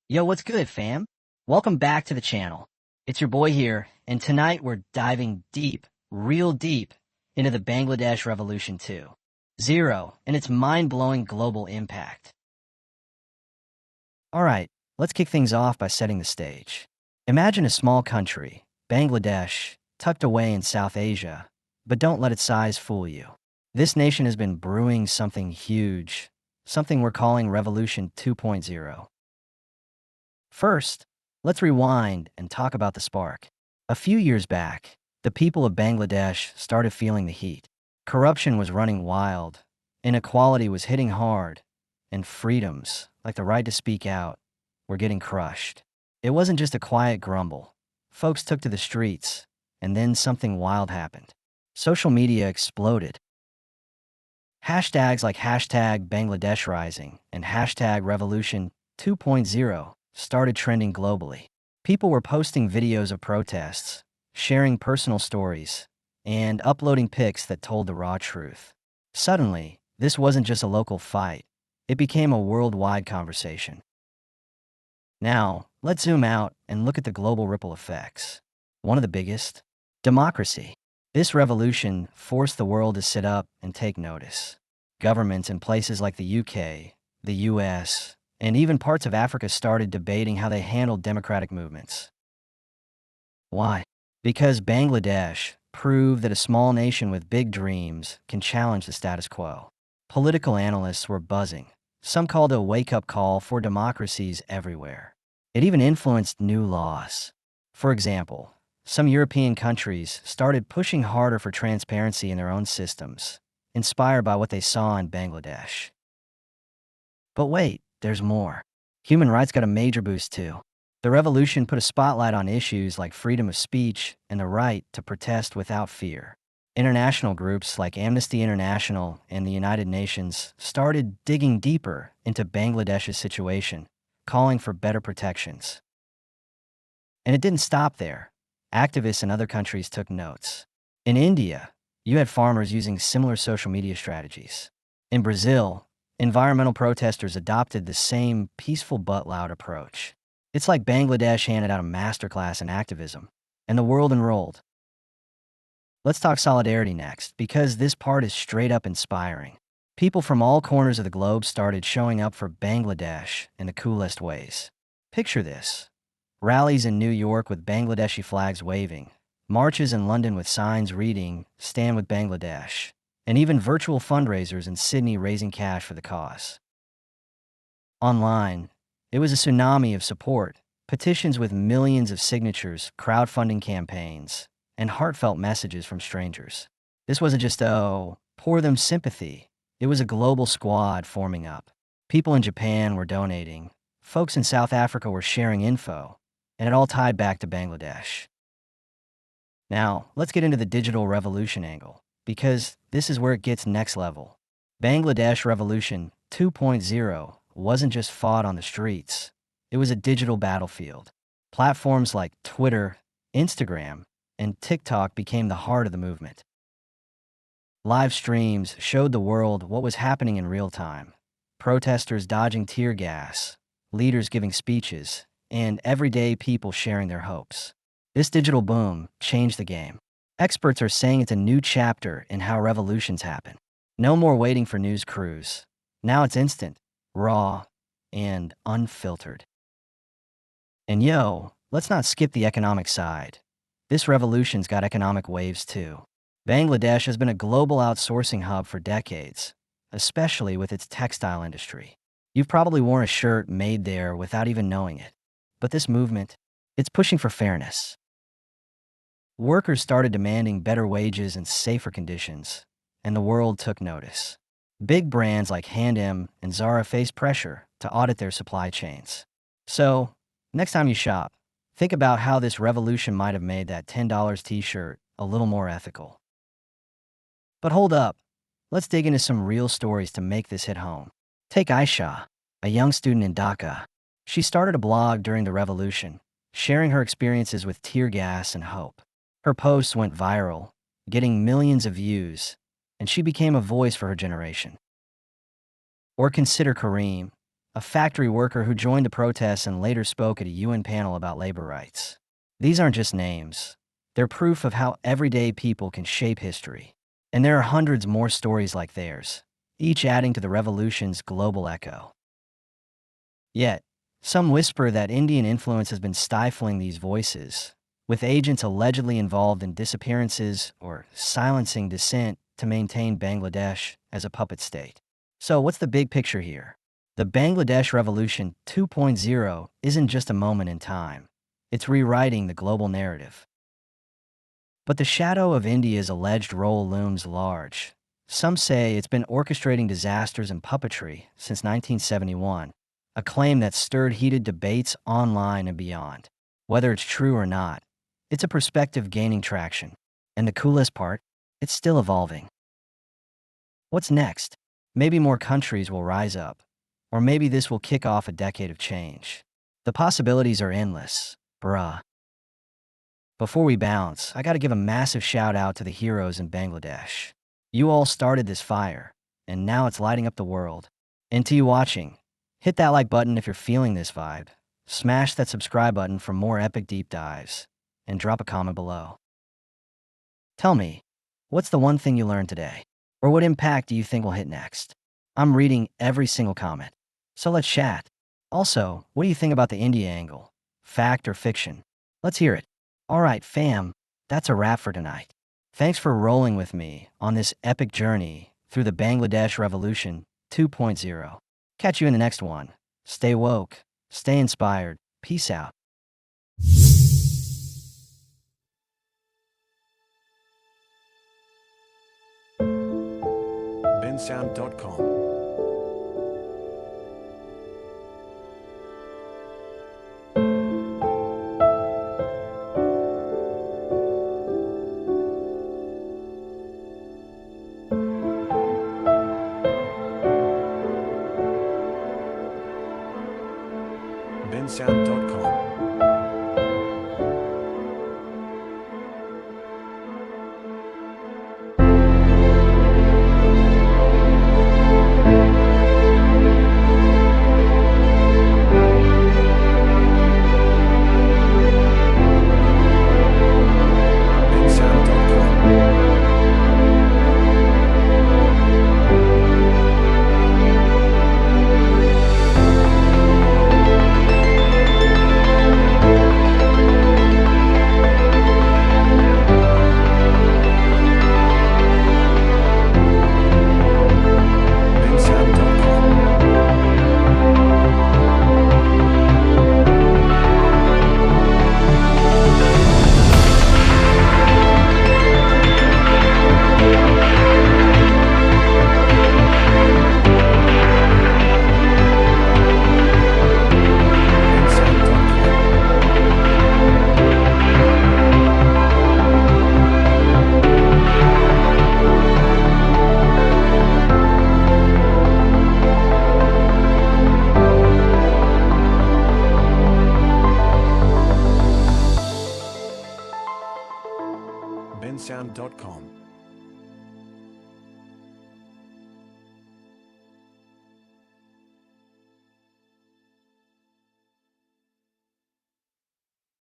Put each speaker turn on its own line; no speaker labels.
Yo, what's good, fam? Welcome back to the channel. It's your boy here, and tonight we're diving deep, real deep, into the Bangladesh Revolution 2.0 and its mind-blowing global impact. Alright, let's kick things off by setting the stage. Imagine a small country, Bangladesh, tucked away in South Asia, but don't let its size fool you. This nation has been brewing something huge, something we're calling Revolution 2.0. First, let's rewind and talk about the spark. A few years back, the people of Bangladesh started feeling the heat. Corruption was running wild, inequality was hitting hard, and freedoms, like the right to speak out, were getting crushed. It wasn't just a quiet grumble. Folks took to the streets, and then something wild happened. Social media exploded. Hashtags like hashtag Bangladesh Rising and hashtag Revolution 2.0 started trending globally. People were posting videos of protests, sharing personal stories, and uploading pics that told the raw truth. Suddenly, this wasn't just a local fight. It became a worldwide conversation. Now, let's zoom out and look at the global ripple effects. One of the biggest: democracy. This revolution forced the world to sit up and take notice. Governments in places like the UK, the US, and even parts of Africa started debating how they handled democratic movements. Why? Because Bangladesh proved that a small nation with big dreams can challenge the status quo. Political analysts were buzzing. Some called it a wake-up call for democracies everywhere. It even influenced new laws. For example, some European countries started pushing harder for transparency in their own systems, inspired by what they saw in Bangladesh. But wait, there's more. Human rights got a major boost too. The revolution put a spotlight on issues like freedom of speech and the right to protest without fear. International groups like Amnesty International and the United Nations started digging deeper into Bangladesh's situation, calling for better protections. And it didn't stop there. Activists in other countries took notes. In India, you had farmers using similar social media strategies. In Brazil, environmental protesters adopted the same peaceful but loud approach. It's like Bangladesh handed out a masterclass in activism, and the world enrolled. Let's talk solidarity next, because this part is straight up inspiring. People from all corners of the globe started showing up for Bangladesh in the coolest ways. Picture this: rallies in New York with Bangladeshi flags waving, marches in London with signs reading, "Stand with Bangladesh," and even virtual fundraisers in Sydney raising cash for the cause. Online, it was a tsunami of support, petitions with millions of signatures, crowdfunding campaigns, and heartfelt messages from strangers. This wasn't just, pour them sympathy. It was a global squad forming up. People in Japan were donating, folks in South Africa were sharing info, and it all tied back to Bangladesh. Now, let's get into the digital revolution angle, because this is where it gets next level. Bangladesh Revolution 2.0 wasn't just fought on the streets. It was a digital battlefield. Platforms like Twitter, Instagram, and TikTok became the heart of the movement. Live streams showed the world what was happening in real time. Protesters dodging tear gas, leaders giving speeches, and everyday people sharing their hopes. This digital boom changed the game. Experts are saying it's a new chapter in how revolutions happen. No more waiting for news crews. Now it's instant, raw, and unfiltered. And let's not skip the economic side. This revolution's got economic waves too. Bangladesh has been a global outsourcing hub for decades, especially with its textile industry. You've probably worn a shirt made there without even knowing it. But this movement, it's pushing for fairness. Workers started demanding better wages and safer conditions, and the world took notice. Big brands like H&M and Zara faced pressure to audit their supply chains. So, next time you shop, think about how this revolution might have made that $10 t-shirt a little more ethical. But hold up, let's dig into some real stories to make this hit home. Take Aisha, a young student in Dhaka. She started a blog during the revolution, sharing her experiences with tear gas and hope. Her posts went viral, getting millions of views, and she became a voice for her generation. Or consider Kareem, a factory worker who joined the protests and later spoke at a UN panel about labor rights. These aren't just names. They're proof of how everyday people can shape history. And there are hundreds more stories like theirs, each adding to the revolution's global echo. Yet, some whisper that Indian influence has been stifling these voices, with agents allegedly involved in disappearances or silencing dissent to maintain Bangladesh as a puppet state. So what's the big picture here? The Bangladesh Revolution 2.0 isn't just a moment in time. It's rewriting the global narrative. But the shadow of India's alleged role looms large. Some say it's been orchestrating disasters and puppetry since 1971, a claim that stirred heated debates online and beyond. Whether it's true or not, it's a perspective gaining traction. And the coolest part, it's still evolving. What's next? Maybe more countries will rise up, or maybe this will kick off a decade of change. The possibilities are endless, bruh. Before we bounce, I gotta give a massive shout out to the heroes in Bangladesh. You all started this fire, and now it's lighting up the world. And to you watching, hit that like button if you're feeling this vibe, smash that subscribe button for more epic deep dives, and drop a comment below. Tell me, what's the one thing you learned today? Or what impact do you think will hit next? I'm reading every single comment, so let's chat. Also, what do you think about the India angle? Fact or fiction? Let's hear it. Alright fam, that's a wrap for tonight. Thanks for rolling with me on this epic journey through the Bangladesh Revolution 2.0. Catch you in the next one. Stay woke, stay inspired, peace out.
bensound.com bensound.com bensound.com